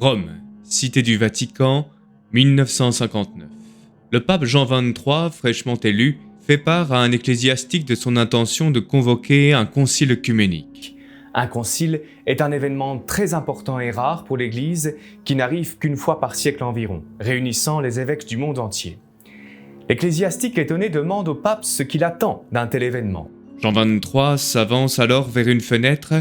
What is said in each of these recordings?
Rome, Cité du Vatican, 1959. Le pape Jean XXIII, fraîchement élu, fait part à un ecclésiastique de son intention de convoquer un concile œcuménique. Un concile est un événement très important et rare pour l'Église qui n'arrive qu'une fois par siècle environ, réunissant les évêques du monde entier. L'ecclésiastique étonné demande au pape ce qu'il attend d'un tel événement. Jean XXIII s'avance alors vers une fenêtre,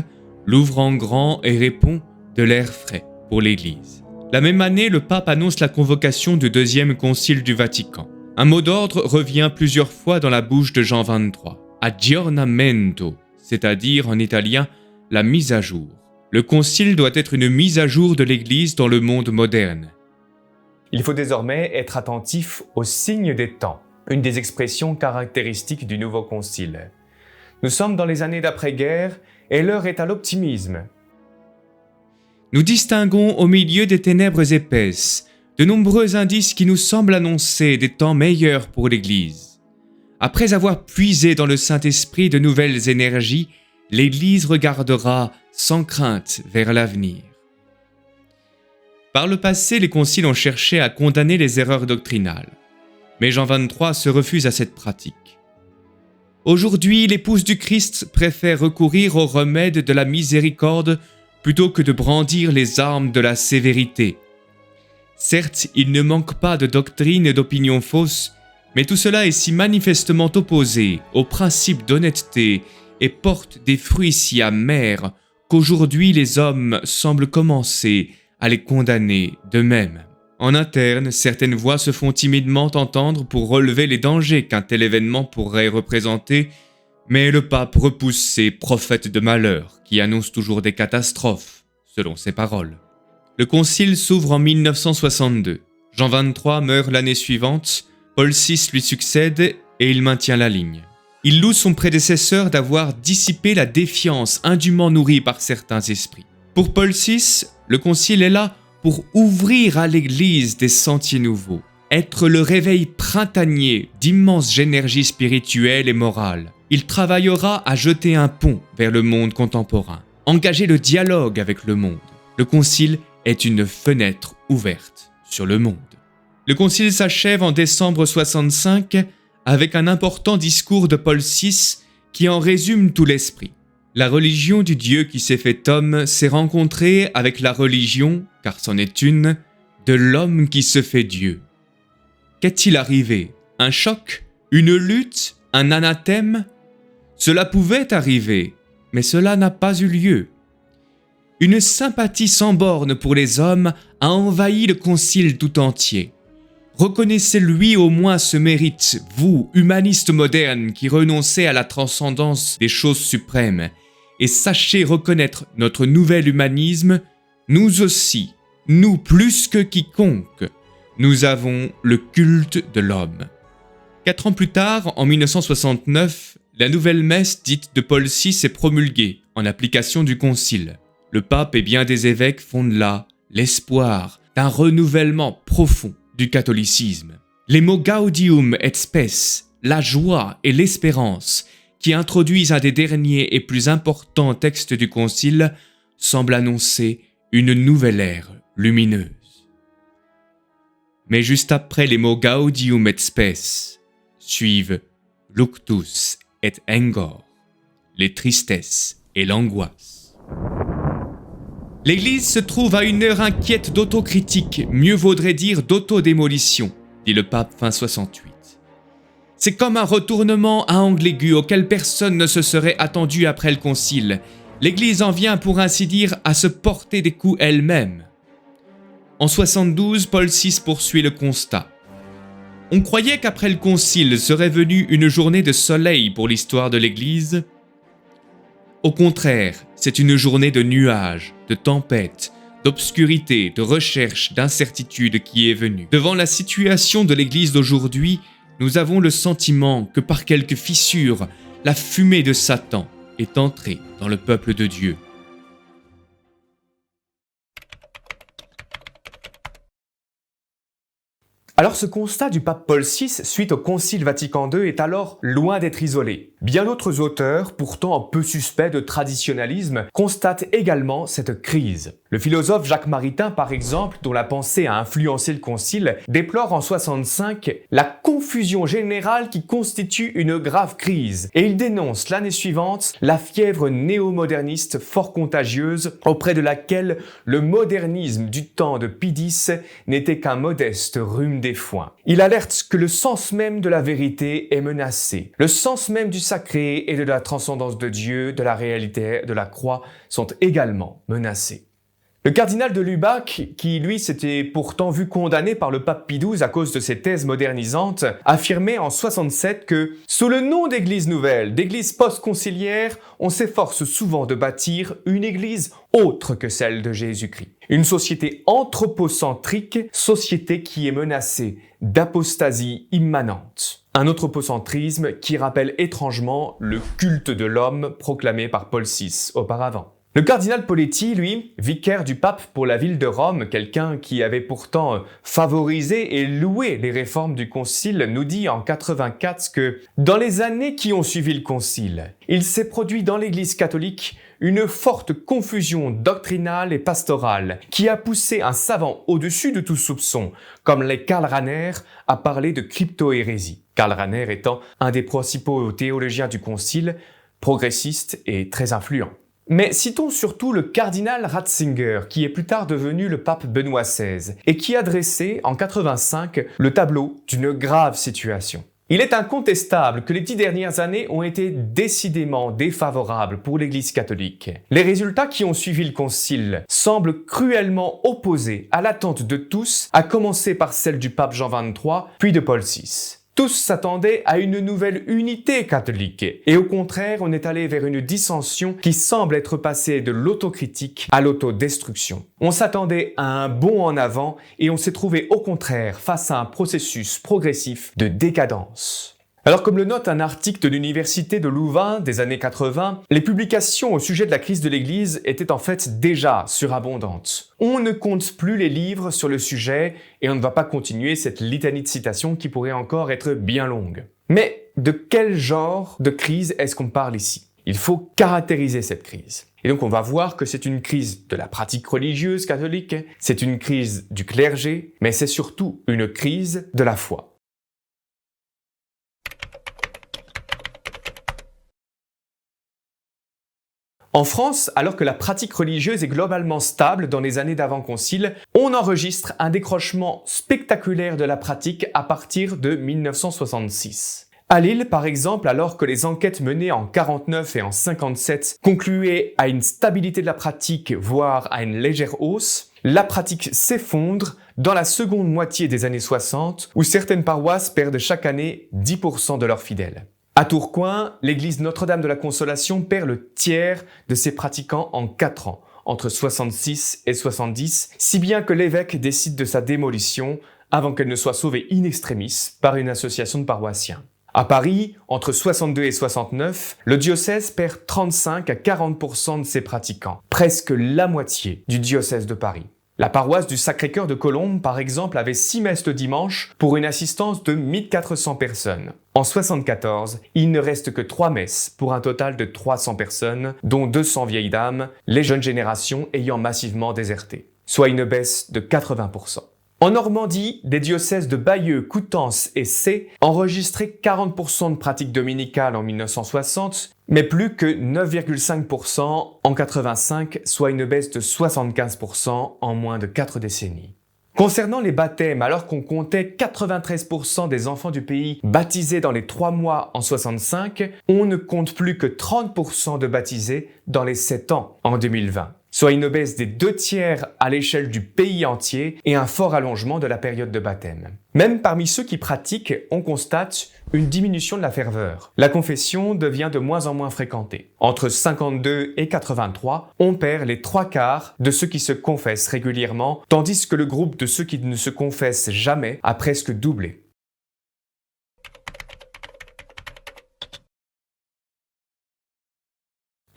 l'ouvre en grand et répond de l'air frais pour l'Église. La même année, le pape annonce la convocation du deuxième concile du Vatican. Un mot d'ordre revient plusieurs fois dans la bouche de Jean XXIII, aggiornamento, c'est-à-dire en italien la mise à jour. Le concile doit être une mise à jour de l'Église dans le monde moderne. Il faut désormais être attentif aux signes des temps, une des expressions caractéristiques du nouveau concile. Nous sommes dans les années d'après-guerre et l'heure est à l'optimisme. Nous distinguons au milieu des ténèbres épaisses de nombreux indices qui nous semblent annoncer des temps meilleurs pour l'Église. Après avoir puisé dans le Saint-Esprit de nouvelles énergies, l'Église regardera sans crainte vers l'avenir. Par le passé, les conciles ont cherché à condamner les erreurs doctrinales, mais Jean XXIII se refuse à cette pratique. Aujourd'hui, l'épouse du Christ préfère recourir au remède de la miséricorde plutôt que de brandir les armes de la sévérité. Certes, il ne manque pas de doctrines et d'opinions fausses, mais tout cela est si manifestement opposé aux principes d'honnêteté et porte des fruits si amers qu'aujourd'hui les hommes semblent commencer à les condamner d'eux-mêmes. En interne, certaines voix se font timidement entendre pour relever les dangers qu'un tel événement pourrait représenter, mais le pape repousse ces prophètes de malheur qui annoncent toujours des catastrophes, selon ses paroles. Le concile s'ouvre en 1962. Jean XXIII meurt l'année suivante, Paul VI lui succède et il maintient la ligne. Il loue son prédécesseur d'avoir dissipé la défiance indûment nourrie par certains esprits. Pour Paul VI, le concile est là pour ouvrir à l'Église des sentiers nouveaux, être le réveil printanier d'immenses énergies spirituelles et morales. Il travaillera à jeter un pont vers le monde contemporain, engager le dialogue avec le monde. Le concile est une fenêtre ouverte sur le monde. Le concile s'achève en décembre 65 avec un important discours de Paul VI qui en résume tout l'esprit. La religion du Dieu qui s'est fait homme s'est rencontrée avec la religion, car c'en est une, de l'homme qui se fait Dieu. Qu'est-il arrivé? Un choc? Une lutte? Un anathème? Cela pouvait arriver, mais cela n'a pas eu lieu. Une sympathie sans borne pour les hommes a envahi le concile tout entier. Reconnaissez-lui au moins ce mérite, vous, humanistes modernes qui renoncez à la transcendance des choses suprêmes, et sachez reconnaître notre nouvel humanisme, nous aussi, nous plus que quiconque, nous avons le culte de l'homme. 4 ans plus tard, en 1969, la nouvelle messe dite de Paul VI est promulguée en application du concile. Le pape et bien des évêques fondent là l'espoir d'un renouvellement profond du catholicisme. Les mots Gaudium et Spes, la joie et l'espérance, qui introduisent un des derniers et plus importants textes du concile, semblent annoncer une nouvelle ère lumineuse. Mais juste après les mots Gaudium et Spes, suivent Luctus et Engor, les tristesses et l'angoisse. L'Église se trouve à une heure inquiète d'autocritique, mieux vaudrait dire d'autodémolition, dit le pape fin 68. C'est comme un retournement à angle aigu auquel personne ne se serait attendu après le concile. L'Église en vient pour ainsi dire à se porter des coups elle-même. En 72, Paul VI poursuit le constat. On croyait qu'après le concile serait venue une journée de soleil pour l'histoire de l'Église. Au contraire, c'est une journée de nuages, de tempêtes, d'obscurité, de recherche, d'incertitude qui est venue. Devant la situation de l'Église d'aujourd'hui, nous avons le sentiment que par quelques fissures, la fumée de Satan est entrée dans le peuple de Dieu. Alors ce constat du pape Paul VI suite au Concile Vatican II est alors loin d'être isolé. Bien d'autres auteurs, pourtant peu suspects de traditionnalisme, constatent également cette crise. Le philosophe Jacques Maritain, par exemple, dont la pensée a influencé le Concile, déplore en 65 la confusion générale qui constitue une grave crise, et il dénonce l'année suivante la fièvre néo-moderniste fort contagieuse auprès de laquelle le modernisme du temps de Pie X n'était qu'un modeste rhume des foins. Il alerte que le sens même de la vérité est menacé, le sens même du sacré et de la transcendance de Dieu, de la réalité de la croix, sont également menacés. Le cardinal de Lubac, qui lui s'était pourtant vu condamné par le pape Pie XII à cause de ses thèses modernisantes, affirmait en 67 que « Sous le nom d'église nouvelle, d'église post-conciliaire, on s'efforce souvent de bâtir une église autre que celle de Jésus-Christ. Une société anthropocentrique, société qui est menacée d'apostasie immanente. » Un anthropocentrisme qui rappelle étrangement le culte de l'homme proclamé par Paul VI auparavant. Le cardinal Poletti, lui, vicaire du pape pour la ville de Rome, quelqu'un qui avait pourtant favorisé et loué les réformes du concile, nous dit en 84 que « Dans les années qui ont suivi le concile, il s'est produit dans l'Église catholique une forte confusion doctrinale et pastorale qui a poussé un savant au-dessus de tout soupçon, comme les Karl Rahner, à parler de crypto-hérésie. Karl Rahner étant un des principaux théologiens du concile, progressiste et très influent. Mais citons surtout le cardinal Ratzinger, qui est plus tard devenu le pape Benoît XVI, et qui a dressé, en 85, le tableau d'une grave situation. Il est incontestable que les 10 dernières années ont été décidément défavorables pour l'Église catholique. Les résultats qui ont suivi le concile semblent cruellement opposés à l'attente de tous, à commencer par celle du pape Jean XXIII, puis de Paul VI. Tous s'attendaient à une nouvelle unité catholique, et au contraire, on est allé vers une dissension qui semble être passée de l'autocritique à l'autodestruction. On s'attendait à un bond en avant, et on s'est trouvé au contraire face à un processus progressif de décadence. Alors comme le note un article de l'université de Louvain des années 80, les publications au sujet de la crise de l'Église étaient en fait déjà surabondantes. On ne compte plus les livres sur le sujet et on ne va pas continuer cette litanie de citations qui pourrait encore être bien longue. Mais de quel genre de crise est-ce qu'on parle ici ? Il faut caractériser cette crise. Et donc on va voir que c'est une crise de la pratique religieuse catholique, c'est une crise du clergé, mais c'est surtout une crise de la foi. En France, alors que la pratique religieuse est globalement stable dans les années d'avant-concile, on enregistre un décrochement spectaculaire de la pratique à partir de 1966. À Lille, par exemple, alors que les enquêtes menées en 49 et en 57 concluaient à une stabilité de la pratique, voire à une légère hausse, la pratique s'effondre dans la seconde moitié des années 60, où certaines paroisses perdent chaque année 10% de leurs fidèles. À Tourcoing, l'église Notre-Dame de la Consolation perd le tiers de ses pratiquants en 4 ans, entre 66 et 70, si bien que l'évêque décide de sa démolition avant qu'elle ne soit sauvée in extremis par une association de paroissiens. À Paris, entre 62 et 69, le diocèse perd 35 à 40% de ses pratiquants, presque la moitié du diocèse de Paris. La paroisse du Sacré-Cœur de Colombes, par exemple, avait 6 messes le dimanche pour une assistance de 1400 personnes. En 74, il ne reste que 3 messes pour un total de 300 personnes, dont 200 vieilles dames, les jeunes générations ayant massivement déserté, soit une baisse de 80%. En Normandie, des diocèses de Bayeux, Coutances et Sées enregistraient 40% de pratiques dominicales en 1960, mais plus que 9,5% en 85, soit une baisse de 75% en moins de 4 décennies. Concernant les baptêmes, alors qu'on comptait 93% des enfants du pays baptisés dans les 3 mois en 65, on ne compte plus que 30% de baptisés dans les 7 ans en 2020. Soit une baisse des 2/3 à l'échelle du pays entier et un fort allongement de la période de baptême. Même parmi ceux qui pratiquent, on constate une diminution de la ferveur. La confession devient de moins en moins fréquentée. Entre 52 et 83, on perd les 3/4 de ceux qui se confessent régulièrement, tandis que le groupe de ceux qui ne se confessent jamais a presque doublé.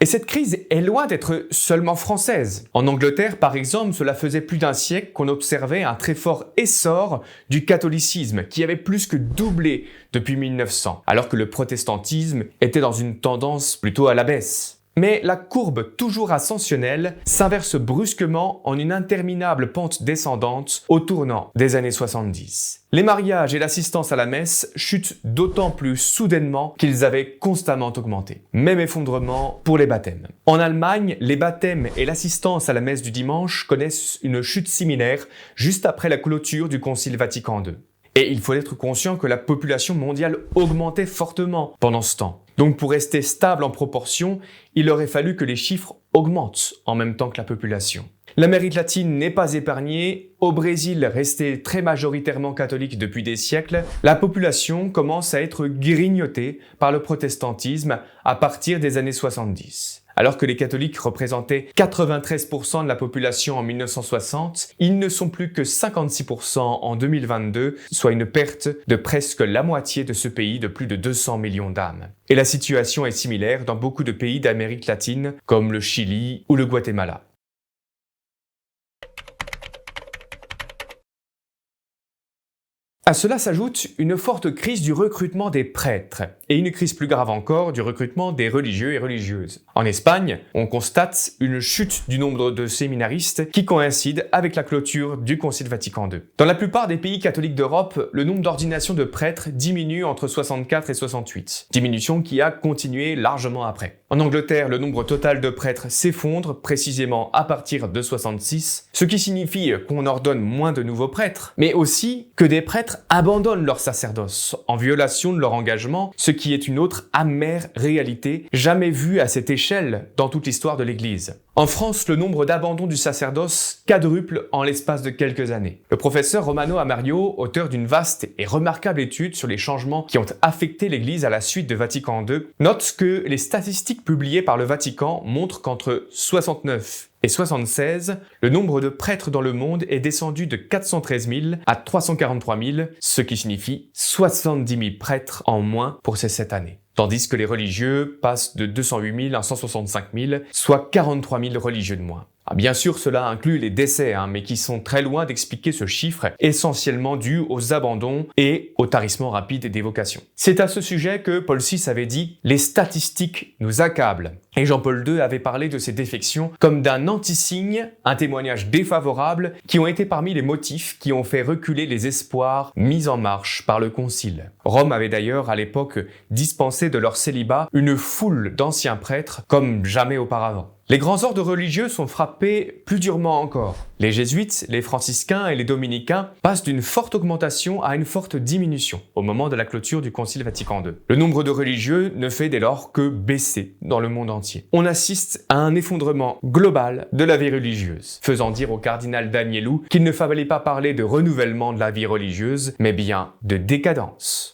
Et cette crise est loin d'être seulement française. En Angleterre, par exemple, cela faisait plus d'un siècle qu'on observait un très fort essor du catholicisme, qui avait plus que doublé depuis 1900, alors que le protestantisme était dans une tendance plutôt à la baisse. Mais la courbe toujours ascensionnelle s'inverse brusquement en une interminable pente descendante au tournant des années 70. Les mariages et l'assistance à la messe chutent d'autant plus soudainement qu'ils avaient constamment augmenté. Même effondrement pour les baptêmes. En Allemagne, les baptêmes et l'assistance à la messe du dimanche connaissent une chute similaire juste après la clôture du Concile Vatican II. Et il faut être conscient que la population mondiale augmentait fortement pendant ce temps. Donc pour rester stable en proportion, il aurait fallu que les chiffres augmentent en même temps que la population. L'Amérique latine n'est pas épargnée. Au Brésil, resté très majoritairement catholique depuis des siècles, la population commence à être grignotée par le protestantisme à partir des années 70. Alors que les catholiques représentaient 93% de la population en 1960, ils ne sont plus que 56% en 2022, soit une perte de presque la moitié de ce pays de plus de 200 millions d'âmes. Et la situation est similaire dans beaucoup de pays d'Amérique latine, comme le Chili ou le Guatemala. À cela s'ajoute une forte crise du recrutement des prêtres et une crise plus grave encore du recrutement des religieux et religieuses. En Espagne, on constate une chute du nombre de séminaristes qui coïncide avec la clôture du Concile Vatican II. Dans la plupart des pays catholiques d'Europe, le nombre d'ordinations de prêtres diminue entre 64 et 68, diminution qui a continué largement après. En Angleterre, le nombre total de prêtres s'effondre précisément à partir de 66, ce qui signifie qu'on ordonne moins de nouveaux prêtres, mais aussi que des prêtres abandonnent leur sacerdoce en violation de leur engagement, ce qui est une autre amère réalité jamais vue à cette échelle dans toute l'histoire de l'Église. En France, le nombre d'abandons du sacerdoce quadruple en l'espace de quelques années. Le professeur Romano Amario, auteur d'une vaste et remarquable étude sur les changements qui ont affecté l'Église à la suite de Vatican II, note que les statistiques publiées par le Vatican montrent qu'entre 69 et 76, le nombre de prêtres dans le monde est descendu de 413 000 à 343 000, ce qui signifie 70 000 prêtres en moins pour ces 7 années. Tandis que les religieux passent de 208 000 à 165 000, soit 43 000 religieux de moins. Bien sûr, cela inclut les décès, mais qui sont très loin d'expliquer ce chiffre, essentiellement dû aux abandons et au tarissement rapide des vocations. C'est à ce sujet que Paul VI avait dit « Les statistiques nous accablent ». Et Jean-Paul II avait parlé de ces défections comme d'un antisigne, un témoignage défavorable, qui ont été parmi les motifs qui ont fait reculer les espoirs mis en marche par le Concile. Rome avait d'ailleurs à l'époque dispensé de leur célibat une foule d'anciens prêtres comme jamais auparavant. Les grands ordres religieux sont frappés plus durement encore. Les jésuites, les franciscains et les dominicains passent d'une forte augmentation à une forte diminution au moment de la clôture du Concile Vatican II. Le nombre de religieux ne fait dès lors que baisser dans le monde entier. On assiste à un effondrement global de la vie religieuse, faisant dire au cardinal d'Agnelou qu'il ne fallait pas parler de renouvellement de la vie religieuse, mais bien de décadence.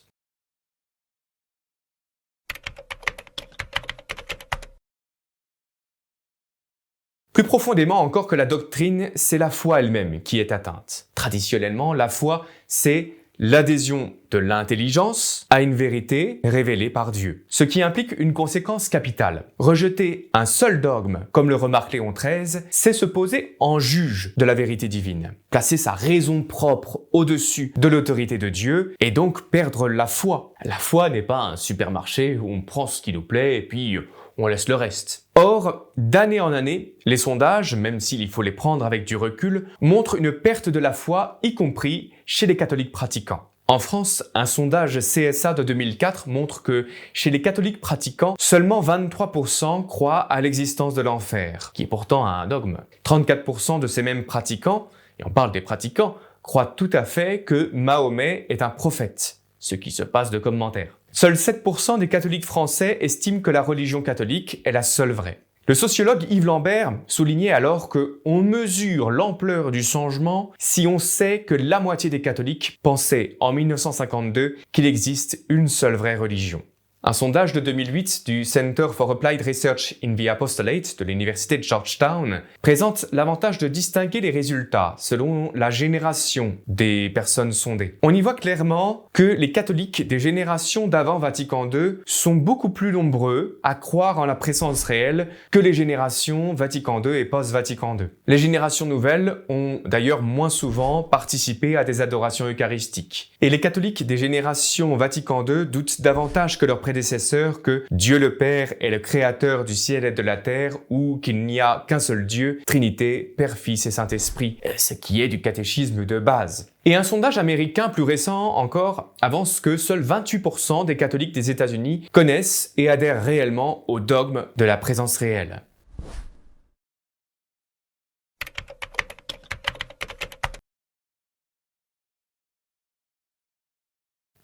Plus profondément encore que la doctrine, c'est la foi elle-même qui est atteinte. Traditionnellement, la foi, c'est l'adhésion de l'intelligence à une vérité révélée par Dieu. Ce qui implique une conséquence capitale. Rejeter un seul dogme, comme le remarque Léon XIII, c'est se poser en juge de la vérité divine. Placer sa raison propre au-dessus de l'autorité de Dieu et donc perdre la foi. La foi n'est pas un supermarché où on prend ce qui nous plaît et puis on laisse le reste. Or, d'année en année, les sondages, même s'il faut les prendre avec du recul, montrent une perte de la foi, y compris chez les catholiques pratiquants. En France, un sondage CSA de 2004 montre que chez les catholiques pratiquants, seulement 23% croient à l'existence de l'enfer, qui est pourtant un dogme. 34% de ces mêmes pratiquants, et on parle des pratiquants, croient tout à fait que Mahomet est un prophète, ce qui se passe de commentaires. Seuls 7% des catholiques français estiment que la religion catholique est la seule vraie. Le sociologue Yves Lambert soulignait alors qu'on mesure l'ampleur du changement si on sait que la moitié des catholiques pensaient en 1952 qu'il existe une seule vraie religion. Un sondage de 2008 du Center for Applied Research in the Apostolate de l'université de Georgetown présente l'avantage de distinguer les résultats selon la génération des personnes sondées. On y voit clairement que les catholiques des générations d'avant Vatican II sont beaucoup plus nombreux à croire en la présence réelle que les générations Vatican II et post-Vatican II. Les générations nouvelles ont d'ailleurs moins souvent participé à des adorations eucharistiques. Et les catholiques des générations Vatican II doutent davantage que leurs prédécesseurs que Dieu le Père est le créateur du ciel et de la terre ou qu'il n'y a qu'un seul Dieu, Trinité, Père, Fils et Saint-Esprit, ce qui est du catéchisme de base. Et un sondage américain plus récent encore avance que seuls 28% des catholiques des États-Unis connaissent et adhèrent réellement au dogme de la présence réelle.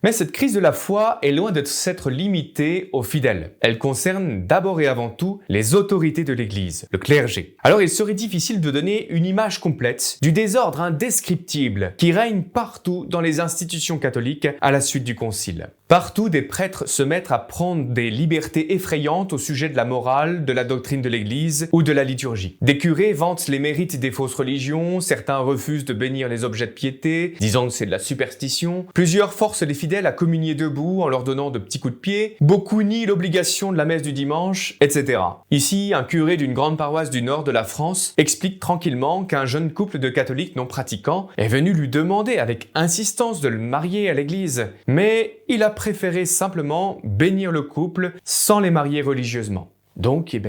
Mais cette crise de la foi est loin de s'être limitée aux fidèles. Elle concerne d'abord et avant tout les autorités de l'Église, le clergé. Alors il serait difficile de donner une image complète du désordre indescriptible qui règne partout dans les institutions catholiques à la suite du Concile. Partout, des prêtres se mettent à prendre des libertés effrayantes au sujet de la morale, de la doctrine de l'Église ou de la liturgie. Des curés vantent les mérites des fausses religions, certains refusent de bénir les objets de piété, disant que c'est de la superstition. Plusieurs forcent les fidèles à communier debout en leur donnant de petits coups de pied. Beaucoup nient l'obligation de la messe du dimanche, etc. Ici, un curé d'une grande paroisse du nord de la France explique tranquillement qu'un jeune couple de catholiques non pratiquants est venu lui demander avec insistance de le marier à l'Église. Mais il a préféré simplement bénir le couple sans les marier religieusement. Donc, il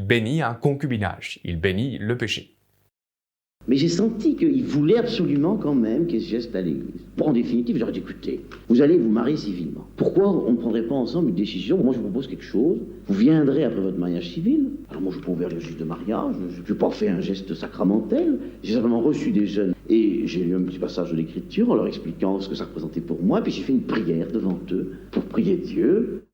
bénit un concubinage, il bénit le péché. Mais j'ai senti qu'il voulait absolument quand même qu'il y ait ce geste à l'Église. Bon, en définitive, j'aurais dit, écoutez, vous allez vous marier civilement. Pourquoi on ne prendrait pas ensemble une décision? Moi, je vous propose quelque chose. Vous viendrez après votre mariage civil. Alors moi, je ne suis pas ouvert le juge de mariage. Je n'ai pas fait un geste sacramentel. J'ai simplement reçu des jeunes. Et j'ai lu un petit passage de l'Écriture en leur expliquant ce que ça représentait pour moi. Puis j'ai fait une prière devant eux pour prier Dieu.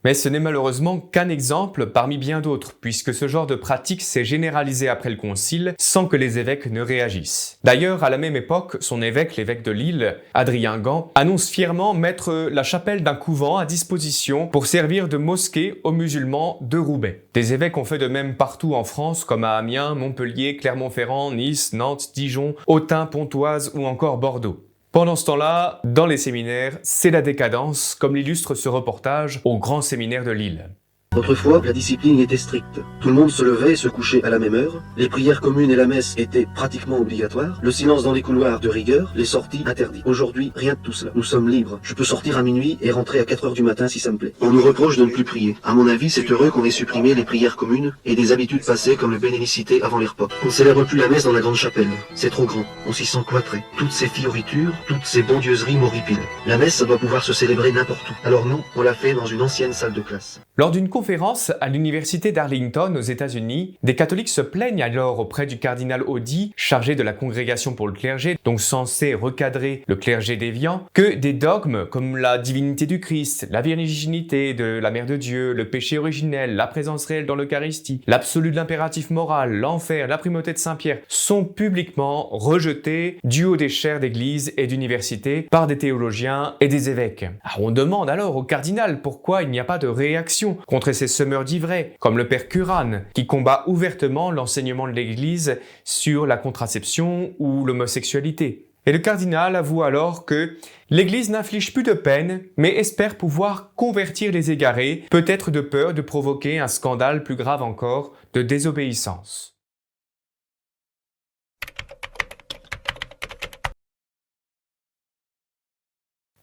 Mais ce n'est malheureusement qu'un exemple parmi bien d'autres, puisque ce genre de pratique s'est généralisé après le Concile sans que les évêques ne réagissent. D'ailleurs, à la même époque, son évêque, l'évêque de Lille, Adrien Gand, annonce fièrement mettre la chapelle d'un couvent à disposition pour servir de mosquée aux musulmans de Roubaix. Des évêques ont fait de même partout en France, comme à Amiens, Montpellier, Clermont-Ferrand, Nice, Nantes, Dijon, Autun, Pontoise ou encore Bordeaux. Pendant ce temps-là, dans les séminaires, c'est la décadence, comme l'illustre ce reportage au Grand Séminaire de Lille. Autrefois, la discipline était stricte. Tout le monde se levait et se couchait à la même heure. Les prières communes et la messe étaient pratiquement obligatoires. Le silence dans les couloirs de rigueur, les sorties interdites. Aujourd'hui, rien de tout cela. Nous sommes libres. Je peux sortir à minuit et rentrer à 4 heures du matin si ça me plaît. On nous reproche de ne plus prier. À mon avis, c'est heureux qu'on ait supprimé les prières communes et des habitudes passées comme le bénénicité avant les repas. On ne célèbre plus la messe dans la grande chapelle. C'est trop grand. On s'y sent cloîtré. Toutes ces fioritures, toutes ces bondieuseries m'horripilent. La messe, ça doit pouvoir se célébrer n'importe où. Alors nous, on l'a fait dans une ancienne salle de classe. Lors d'une conférence à l'université d'Arlington aux États-Unis, des catholiques se plaignent alors auprès du cardinal Oddy, chargé de la congrégation pour le clergé, donc censé recadrer le clergé déviant, que des dogmes comme la divinité du Christ, la virginité de la Mère de Dieu, le péché originel, la présence réelle dans l'Eucharistie, l'absolu de l'impératif moral, l'enfer, la primauté de Saint-Pierre, sont publiquement rejetés du haut des chaires d'église et d'université par des théologiens et des évêques. On demande alors au cardinal pourquoi il n'y a pas de réaction contre ces semeurs d'ivraies, comme le père Curran, qui combat ouvertement l'enseignement de l'Église sur la contraception ou l'homosexualité. Et le cardinal avoue alors que l'Église n'inflige plus de peine, mais espère pouvoir convertir les égarés, peut-être de peur de provoquer un scandale plus grave encore de désobéissance.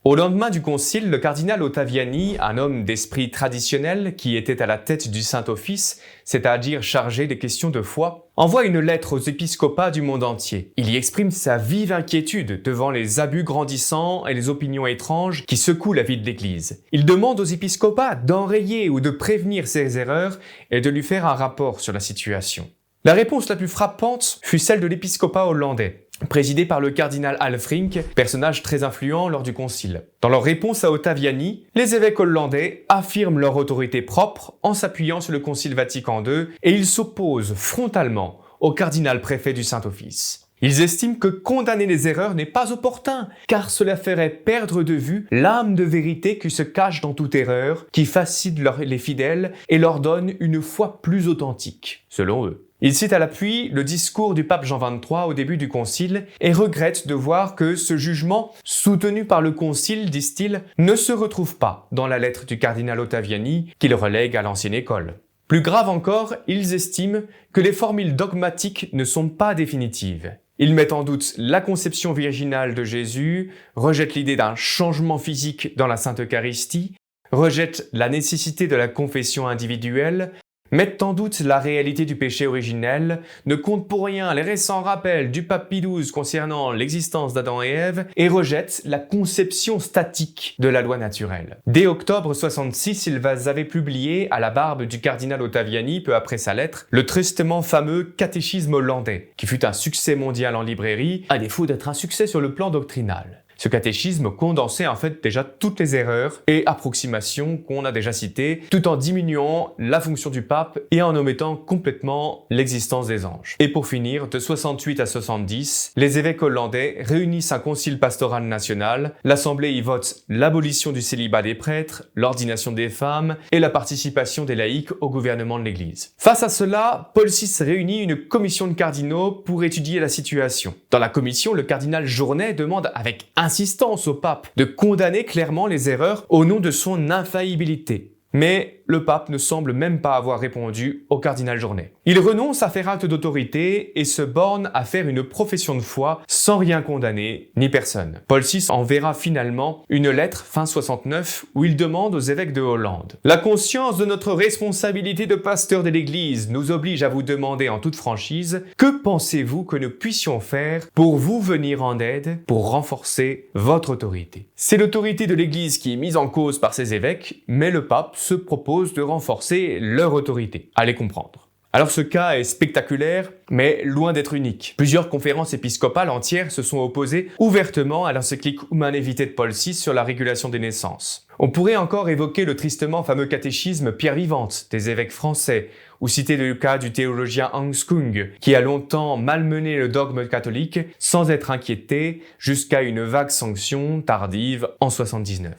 Au lendemain du concile, le cardinal Ottaviani, un homme d'esprit traditionnel qui était à la tête du Saint-Office, c'est-à-dire chargé des questions de foi, envoie une lettre aux épiscopats du monde entier. Il y exprime sa vive inquiétude devant les abus grandissants et les opinions étranges qui secouent la vie de l'Église. Il demande aux épiscopats d'enrayer ou de prévenir ces erreurs et de lui faire un rapport sur la situation. La réponse la plus frappante fut celle de l'épiscopat hollandais, présidé par le cardinal Alfrink, personnage très influent lors du concile. Dans leur réponse à Ottaviani, les évêques hollandais affirment leur autorité propre en s'appuyant sur le concile Vatican II et ils s'opposent frontalement au cardinal préfet du Saint-Office. Ils estiment que condamner les erreurs n'est pas opportun, car cela ferait perdre de vue l'âme de vérité qui se cache dans toute erreur, qui fascine les fidèles et leur donne une foi plus authentique, selon eux. Ils citent à l'appui le discours du pape Jean XXIII au début du concile et regrettent de voir que ce jugement, soutenu par le concile, disent-ils, ne se retrouve pas dans la lettre du cardinal Ottaviani qu'il relègue à l'ancienne école. Plus grave encore, ils estiment que les formules dogmatiques ne sont pas définitives. Ils mettent en doute la conception virginale de Jésus, rejettent l'idée d'un changement physique dans la Sainte Eucharistie, rejettent la nécessité de la confession individuelle, mettent en doute la réalité du péché originel, ne comptent pour rien les récents rappels du pape Pie XII concernant l'existence d'Adam et Ève et rejettent la conception statique de la loi naturelle. Dès octobre 66, ils avaient publié, à la barbe du cardinal Ottaviani, peu après sa lettre, le tristement fameux Catéchisme hollandais, qui fut un succès mondial en librairie, à défaut d'être un succès sur le plan doctrinal. Ce catéchisme condensait en fait déjà toutes les erreurs et approximations qu'on a déjà citées, tout en diminuant la fonction du pape et en omettant complètement l'existence des anges. Et pour finir, de 68 à 70, les évêques hollandais réunissent un concile pastoral national, l'assemblée y vote l'abolition du célibat des prêtres, l'ordination des femmes et la participation des laïcs au gouvernement de l'Église. Face à cela, Paul VI réunit une commission de cardinaux pour étudier la situation. Dans la commission, le cardinal Journet demande avec insistance au pape de condamner clairement les erreurs au nom de son infaillibilité. Mais le pape ne semble même pas avoir répondu au cardinal Journet. Il renonce à faire acte d'autorité et se borne à faire une profession de foi sans rien condamner ni personne. Paul VI enverra finalement une lettre fin 69 où il demande aux évêques de Hollande « La conscience de notre responsabilité de pasteur de l'Église nous oblige à vous demander en toute franchise que pensez-vous que nous puissions faire pour vous venir en aide, pour renforcer votre autorité ?» C'est l'autorité de l'Église qui est mise en cause par ces évêques, mais le pape se propose de renforcer leur autorité. Allez comprendre. Alors ce cas est spectaculaire, mais loin d'être unique. Plusieurs conférences épiscopales entières se sont opposées ouvertement à l'encyclique Humanae Vitae de Paul VI sur la régulation des naissances. On pourrait encore évoquer le tristement fameux catéchisme Pierre vivante des évêques français, ou citer le cas du théologien Hans Kung, qui a longtemps malmené le dogme catholique sans être inquiété jusqu'à une vague sanction tardive en 79.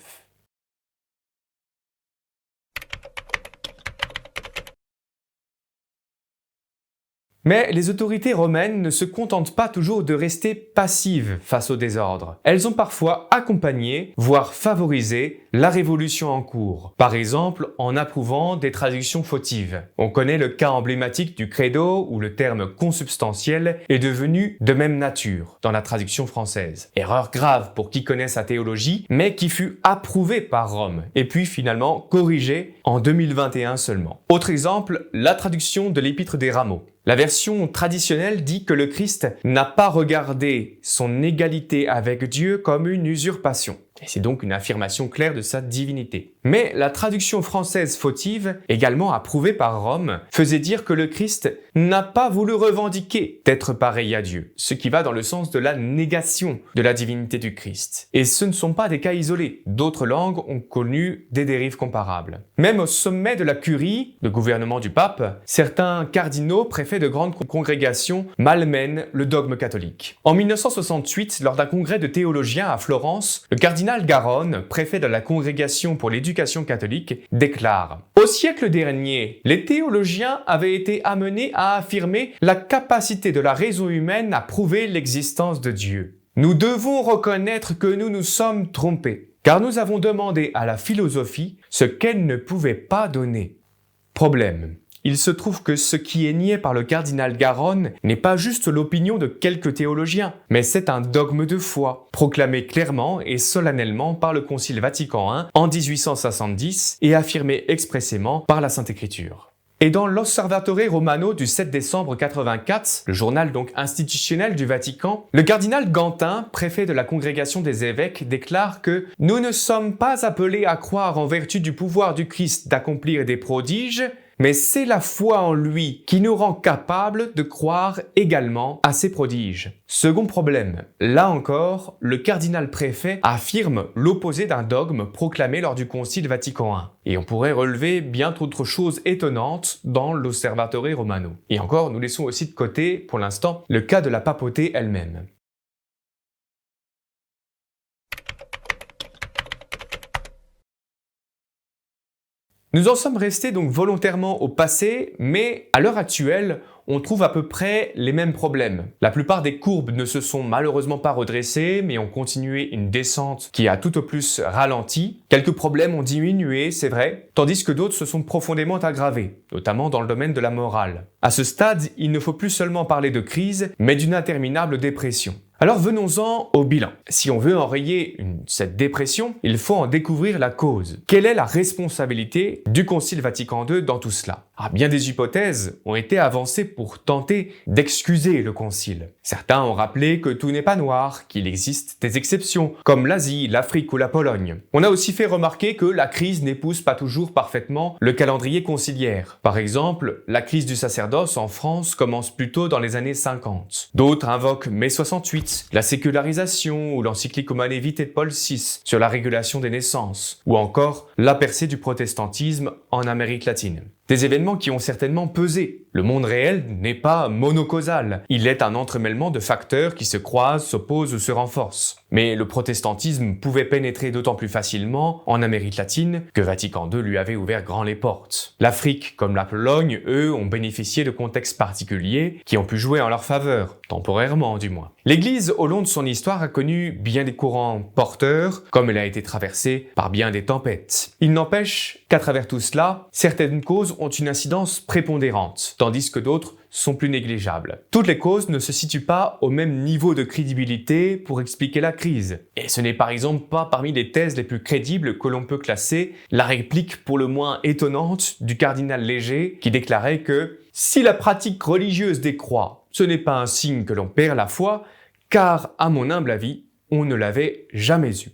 Mais les autorités romaines ne se contentent pas toujours de rester passives face au désordre. Elles ont parfois accompagné, voire favorisé, la révolution en cours. Par exemple, en approuvant des traductions fautives. On connaît le cas emblématique du credo où le terme consubstantiel est devenu de même nature dans la traduction française. Erreur grave pour qui connaît sa théologie, mais qui fut approuvée par Rome et puis finalement corrigée en 2021 seulement. Autre exemple, la traduction de l'Épître des Rameaux. La version traditionnelle dit que le Christ n'a pas regardé son égalité avec Dieu comme une usurpation. Et c'est donc une affirmation claire de sa divinité. Mais la traduction française fautive, également approuvée par Rome, faisait dire que le Christ n'a pas voulu revendiquer d'être pareil à Dieu, ce qui va dans le sens de la négation de la divinité du Christ. Et ce ne sont pas des cas isolés. D'autres langues ont connu des dérives comparables. Même au sommet de la curie, le gouvernement du pape, certains cardinaux, préfets de grandes congrégations, malmènent le dogme catholique. En 1968, lors d'un congrès de théologiens à Florence, le cardinal Garonne, préfet de la Congrégation pour l'éducation catholique, déclare « Au siècle dernier, les théologiens avaient été amenés à affirmer la capacité de la raison humaine à prouver l'existence de Dieu. Nous devons reconnaître que nous nous sommes trompés, car nous avons demandé à la philosophie ce qu'elle ne pouvait pas donner. Problème. Il se trouve que ce qui est nié par le cardinal Garonne n'est pas juste l'opinion de quelques théologiens, mais c'est un dogme de foi, proclamé clairement et solennellement par le Concile Vatican I en 1870 et affirmé expressément par la Sainte Écriture. Et dans l'Osservatore Romano du 7 décembre 84, le journal donc institutionnel du Vatican, le cardinal Gantin, préfet de la Congrégation des évêques, déclare que « Nous ne sommes pas appelés à croire en vertu du pouvoir du Christ d'accomplir des prodiges, mais c'est la foi en lui qui nous rend capables de croire également à ses prodiges. Second problème, là encore, le cardinal préfet affirme l'opposé d'un dogme proclamé lors du Concile Vatican I. Et on pourrait relever bien d'autres choses étonnantes dans l'Osservatore Romano. Et encore, nous laissons aussi de côté, pour l'instant, le cas de la papauté elle-même. Nous en sommes restés donc volontairement au passé, mais à l'heure actuelle, on trouve à peu près les mêmes problèmes. La plupart des courbes ne se sont malheureusement pas redressées, mais ont continué une descente qui a tout au plus ralenti. Quelques problèmes ont diminué, c'est vrai, tandis que d'autres se sont profondément aggravés, notamment dans le domaine de la morale. À ce stade, il ne faut plus seulement parler de crise, mais d'une interminable dépression. Alors venons-en au bilan. Si on veut enrayer cette dépression, il faut en découvrir la cause. Quelle est la responsabilité du Concile Vatican II dans tout cela ? Bien des hypothèses ont été avancées pour tenter d'excuser le Concile. Certains ont rappelé que tout n'est pas noir, qu'il existe des exceptions, comme l'Asie, l'Afrique ou la Pologne. On a aussi fait remarquer que la crise n'épouse pas toujours parfaitement le calendrier conciliaire. Par exemple, la crise du sacerdoce en France commence plutôt dans les années 50. D'autres invoquent mai 68, la sécularisation ou l'encyclique Humanae Vitae de Paul VI sur la régulation des naissances, ou encore la percée du protestantisme en Amérique latine. Des événements qui ont certainement pesé. Le monde réel n'est pas monocausal, il est un entremêlement de facteurs qui se croisent, s'opposent ou se renforcent. Mais le protestantisme pouvait pénétrer d'autant plus facilement en Amérique latine que Vatican II lui avait ouvert grand les portes. L'Afrique comme la Pologne, eux, ont bénéficié de contextes particuliers qui ont pu jouer en leur faveur, temporairement du moins. L'Église, au long de son histoire, a connu bien des courants porteurs, comme elle a été traversée par bien des tempêtes. Il n'empêche qu'à travers tout cela, certaines causes ont une incidence prépondérante, tandis que d'autres sont plus négligeables. Toutes les causes ne se situent pas au même niveau de crédibilité pour expliquer la crise. Et ce n'est par exemple pas parmi les thèses les plus crédibles que l'on peut classer la réplique pour le moins étonnante du cardinal Léger qui déclarait que « si la pratique religieuse décroît, ce n'est pas un signe que l'on perd la foi, car à mon humble avis, on ne l'avait jamais eu. »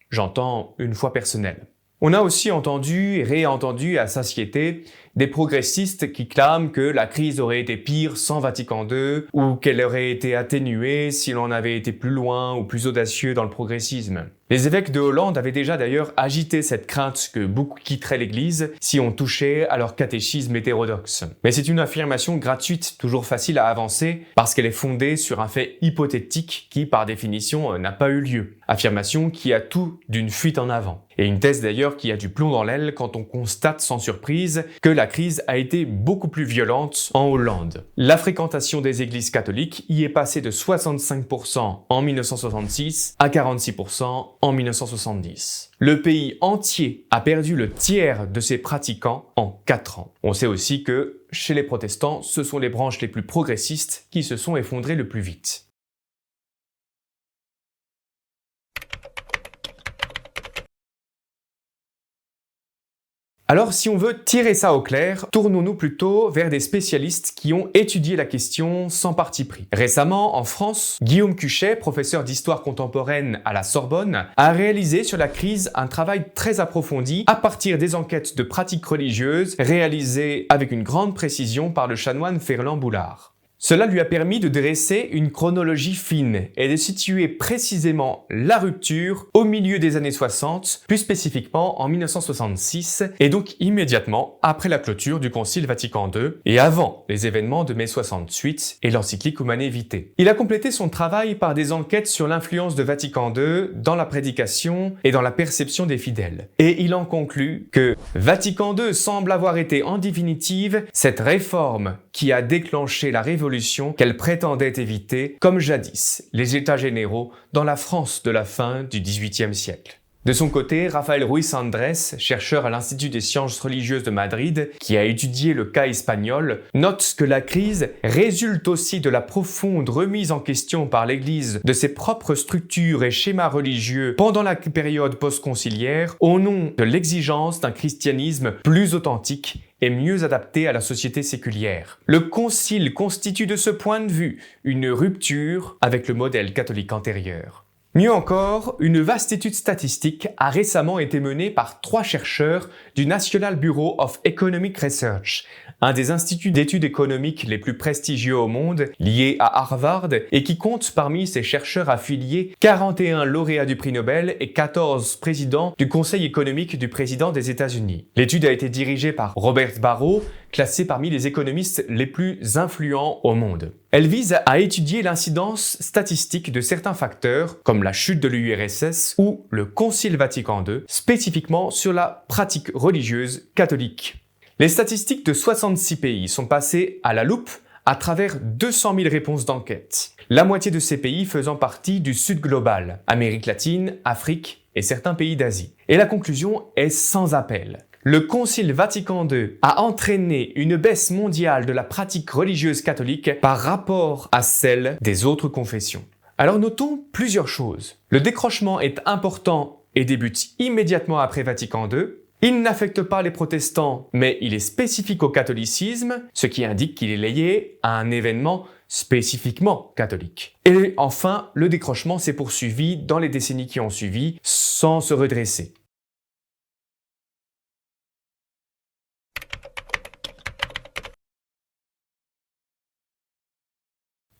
J'entends une foi personnelle. On a aussi entendu et réentendu à satiété des progressistes qui clament que la crise aurait été pire sans Vatican II ou qu'elle aurait été atténuée si l'on avait été plus loin ou plus audacieux dans le progressisme. Les évêques de Hollande avaient déjà d'ailleurs agité cette crainte que beaucoup quitteraient l'Église si on touchait à leur catéchisme hétérodoxe. Mais c'est une affirmation gratuite, toujours facile à avancer, parce qu'elle est fondée sur un fait hypothétique qui, par définition, n'a pas eu lieu. Affirmation qui a tout d'une fuite en avant. Et une thèse d'ailleurs qui a du plomb dans l'aile quand on constate sans surprise que la crise a été beaucoup plus violente en Hollande. La fréquentation des églises catholiques y est passée de 65% en 1966 à 46% en 1970. Le pays entier a perdu le tiers de ses pratiquants en 4 ans. On sait aussi que, chez les protestants, ce sont les branches les plus progressistes qui se sont effondrées le plus vite. Alors si on veut tirer ça au clair, tournons-nous plutôt vers des spécialistes qui ont étudié la question sans parti pris. Récemment, en France, Guillaume Cuchet, professeur d'histoire contemporaine à la Sorbonne, a réalisé sur la crise un travail très approfondi à partir des enquêtes de pratiques religieuses réalisées avec une grande précision par le chanoine Ferland Boulard. Cela lui a permis de dresser une chronologie fine et de situer précisément la rupture au milieu des années 60, plus spécifiquement en 1966, et donc immédiatement après la clôture du Concile Vatican II et avant les événements de mai 68 et l'encyclique Humanae Vitae. Il a complété son travail par des enquêtes sur l'influence de Vatican II dans la prédication et dans la perception des fidèles. Et il en conclut que Vatican II semble avoir été en définitive cette réforme qui a déclenché la révolution qu'elle prétendait éviter, comme jadis les États généraux dans la France de la fin du XVIIIe siècle. De son côté, Rafael Ruiz Andrés, chercheur à l'Institut des sciences religieuses de Madrid, qui a étudié le cas espagnol, note que la crise résulte aussi de la profonde remise en question par l'Église de ses propres structures et schémas religieux pendant la période post-conciliaire, au nom de l'exigence d'un christianisme plus authentique et mieux adapté à la société séculière. Le Concile constitue de ce point de vue une rupture avec le modèle catholique antérieur. Mieux encore, une vaste étude statistique a récemment été menée par 3 chercheurs du National Bureau of Economic Research, un des instituts d'études économiques les plus prestigieux au monde, lié à Harvard et qui compte parmi ses chercheurs affiliés 41 lauréats du prix Nobel et 14 présidents du Conseil économique du président des États-Unis. L'étude a été dirigée par Robert Barro, classé parmi les économistes les plus influents au monde. Elle vise à étudier l'incidence statistique de certains facteurs, comme la chute de l'URSS ou le Concile Vatican II, spécifiquement sur la pratique religieuse catholique. Les statistiques de 66 pays sont passées à la loupe à travers 200 000 réponses d'enquête. La moitié de ces pays faisant partie du Sud global, Amérique latine, Afrique et certains pays d'Asie. Et la conclusion est sans appel. Le Concile Vatican II a entraîné une baisse mondiale de la pratique religieuse catholique par rapport à celle des autres confessions. Alors notons plusieurs choses. Le décrochement est important et débute immédiatement après Vatican II. Il n'affecte pas les protestants, mais il est spécifique au catholicisme, ce qui indique qu'il est lié à un événement spécifiquement catholique. Et enfin, le décrochement s'est poursuivi dans les décennies qui ont suivi, sans se redresser.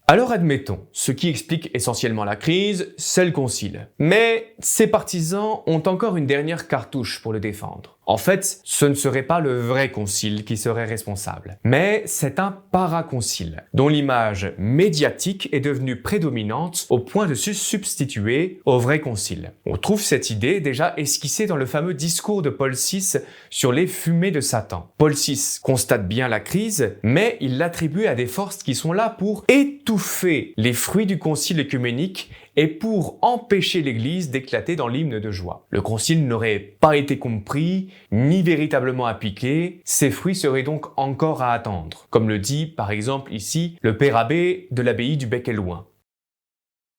Alors admettons, ce qui explique essentiellement la crise, c'est le concile. Mais ses partisans ont encore une dernière cartouche pour le défendre. En fait, ce ne serait pas le vrai concile qui serait responsable, mais c'est un paraconcile, dont l'image médiatique est devenue prédominante au point de se substituer au vrai concile. On trouve cette idée déjà esquissée dans le fameux discours de Paul VI sur les fumées de Satan. Paul VI constate bien la crise, mais il l'attribue à des forces qui sont là pour étouffer les fruits du concile œcuménique et pour empêcher l'Église d'éclater dans l'hymne de joie. Le concile n'aurait pas été compris, ni véritablement appliqué, ses fruits seraient donc encore à attendre, comme le dit par exemple ici le père abbé de l'abbaye du Bec-et-Loing.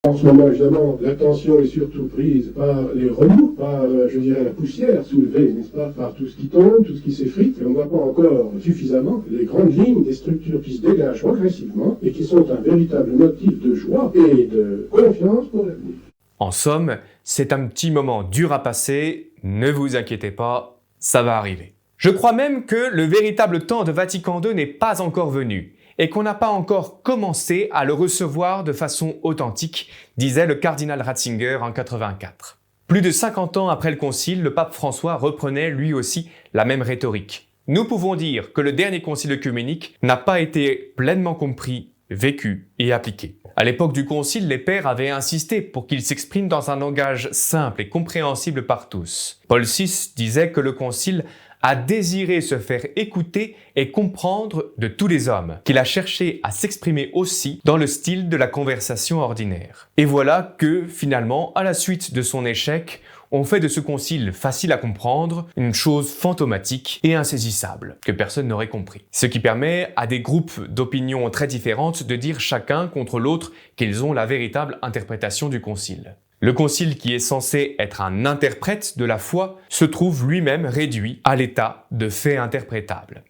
En ce moment, évidemment, l'attention est surtout prise par les remous, par, la poussière soulevée, n'est-ce pas, par tout ce qui tombe, tout ce qui s'effrite, et on ne voit pas encore suffisamment les grandes lignes des structures qui se dégagent progressivement et qui sont un véritable motif de joie et de confiance pour l'avenir. En somme, c'est un petit moment dur à passer, ne vous inquiétez pas, ça va arriver. Je crois même que le véritable temps de Vatican II n'est pas encore venu, et qu'on n'a pas encore commencé à le recevoir de façon authentique, disait le cardinal Ratzinger en 84. Plus de 50 ans après le concile, le pape François reprenait lui aussi la même rhétorique. Nous pouvons dire que le dernier concile œcuménique n'a pas été pleinement compris, vécu et appliqué. À l'époque du concile, les pères avaient insisté pour qu'il s'exprime dans un langage simple et compréhensible par tous. Paul VI disait que le concile a désiré se faire écouter et comprendre de tous les hommes, qu'il a cherché à s'exprimer aussi dans le style de la conversation ordinaire. Et voilà que, finalement, à la suite de son échec, on fait de ce concile facile à comprendre une chose fantomatique et insaisissable, que personne n'aurait compris. Ce qui permet à des groupes d'opinions très différentes de dire chacun contre l'autre qu'ils ont la véritable interprétation du concile. Le concile, qui est censé être un interprète de la foi, se trouve lui-même réduit à l'état de fait interprétable.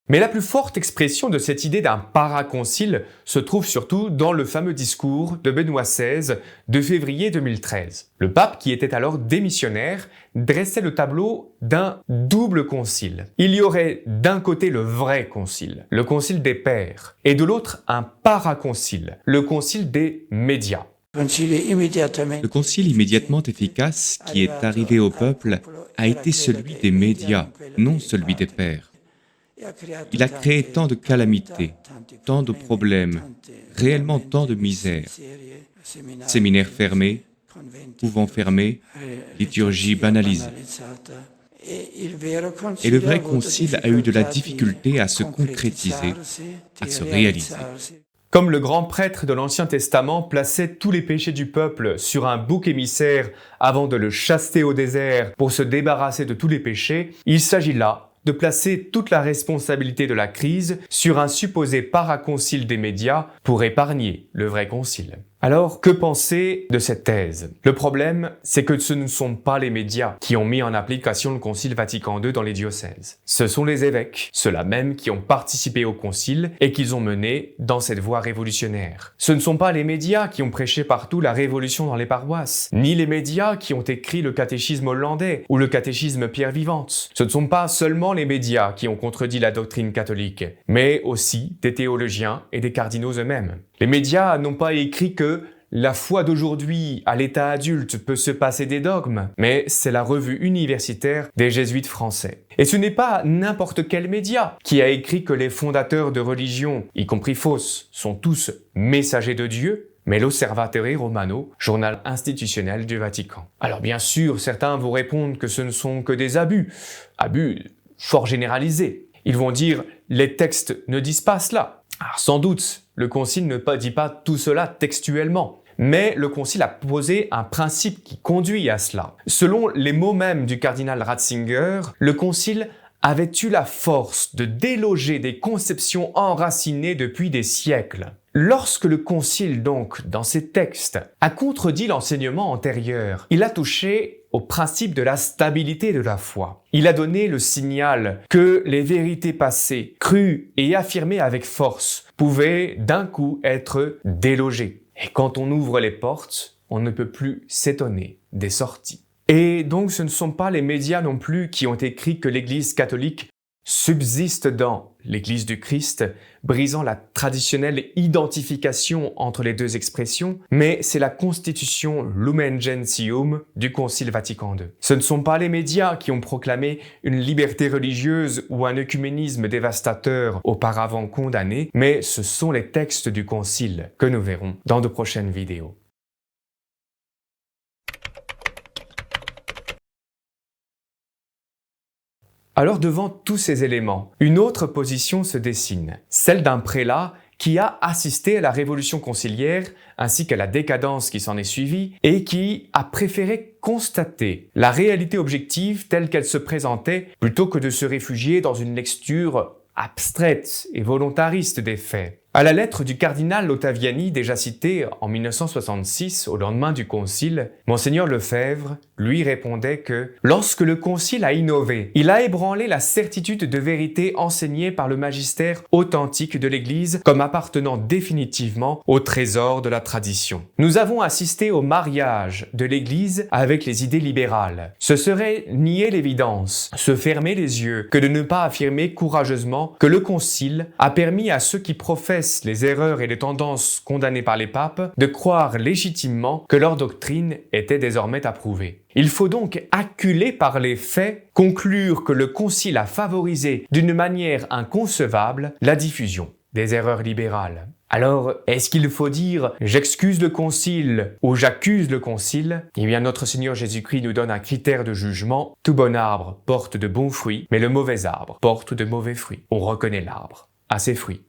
Mais la plus forte expression de cette idée d'un paraconcile se trouve surtout dans le fameux discours de Benoît XVI de février 2013. Le pape, qui était alors démissionnaire, dressait le tableau d'un double concile. Il y aurait d'un côté le vrai concile, le concile des pères, et de l'autre un paraconcile, le concile des médias. Le concile immédiatement efficace qui est arrivé au peuple a été celui des médias, non celui des pères. Il a créé tant de calamités, tant de problèmes, réellement tant de misère. Séminaires fermés, couvents fermés, liturgie banalisée. Et le vrai concile a eu de la difficulté à se concrétiser, à se réaliser. Comme le grand prêtre de l'Ancien Testament plaçait tous les péchés du peuple sur un bouc émissaire avant de le chasser au désert pour se débarrasser de tous les péchés, il s'agit là de placer toute la responsabilité de la crise sur un supposé paraconcile des médias pour épargner le vrai concile. Alors, que penser de cette thèse? Le problème, c'est que ce ne sont pas les médias qui ont mis en application le Concile Vatican II dans les diocèses. Ce sont les évêques, ceux-là même qui ont participé au Concile et qu'ils ont mené dans cette voie révolutionnaire. Ce ne sont pas les médias qui ont prêché partout la révolution dans les paroisses, ni les médias qui ont écrit le catéchisme hollandais ou le catéchisme Pierre Vivante. Ce ne sont pas seulement les médias qui ont contredit la doctrine catholique, mais aussi des théologiens et des cardinaux eux-mêmes. Les médias n'ont pas écrit que la foi d'aujourd'hui à l'état adulte peut se passer des dogmes, mais c'est la revue universitaire des jésuites français. Et ce n'est pas n'importe quel média qui a écrit que les fondateurs de religions, y compris fausses, sont tous messagers de Dieu, mais l'Osservatore Romano, journal institutionnel du Vatican. Alors bien sûr, certains vont répondre que ce ne sont que des abus fort généralisés. Ils vont dire « les textes ne disent pas cela ». Alors sans doute, le Concile ne dit pas tout cela textuellement, mais le Concile a posé un principe qui conduit à cela. Selon les mots mêmes du cardinal Ratzinger, le Concile avait eu la force de déloger des conceptions enracinées depuis des siècles. Lorsque le Concile, donc, dans ses textes, a contredit l'enseignement antérieur, il a touché au principe de la stabilité de la foi. Il a donné le signal que les vérités passées, crues et affirmées avec force, pouvaient d'un coup être délogées. Et quand on ouvre les portes, on ne peut plus s'étonner des sorties. Et donc ce ne sont pas les médias non plus qui ont écrit que l'Église catholique subsiste dans l'Église du Christ, brisant la traditionnelle identification entre les deux expressions, mais c'est la constitution Lumen Gentium du Concile Vatican II. Ce ne sont pas les médias qui ont proclamé une liberté religieuse ou un œcuménisme dévastateur auparavant condamné, mais ce sont les textes du Concile que nous verrons dans de prochaines vidéos. Alors devant tous ces éléments, une autre position se dessine, celle d'un prélat qui a assisté à la révolution conciliaire ainsi qu'à la décadence qui s'en est suivie et qui a préféré constater la réalité objective telle qu'elle se présentait plutôt que de se réfugier dans une lecture abstraite et volontariste des faits. À la lettre du cardinal Ottaviani, déjà citée en 1966 au lendemain du concile, Monseigneur Lefebvre lui répondait que lorsque le concile a innové, il a ébranlé la certitude de vérité enseignée par le magistère authentique de l'Église comme appartenant définitivement au trésor de la tradition. Nous avons assisté au mariage de l'Église avec les idées libérales. Ce serait nier l'évidence, se fermer les yeux, que de ne pas affirmer courageusement que le concile a permis à ceux qui professent les erreurs et les tendances condamnées par les papes de croire légitimement que leur doctrine était désormais approuvée. Il faut donc, acculé par les faits, conclure que le concile a favorisé d'une manière inconcevable la diffusion des erreurs libérales. Alors, est-ce qu'il faut dire « j'excuse le concile » ou « j'accuse le concile » ? Eh bien, notre Seigneur Jésus-Christ nous donne un critère de jugement. Tout bon arbre porte de bons fruits, mais le mauvais arbre porte de mauvais fruits. On reconnaît l'arbre à ses fruits.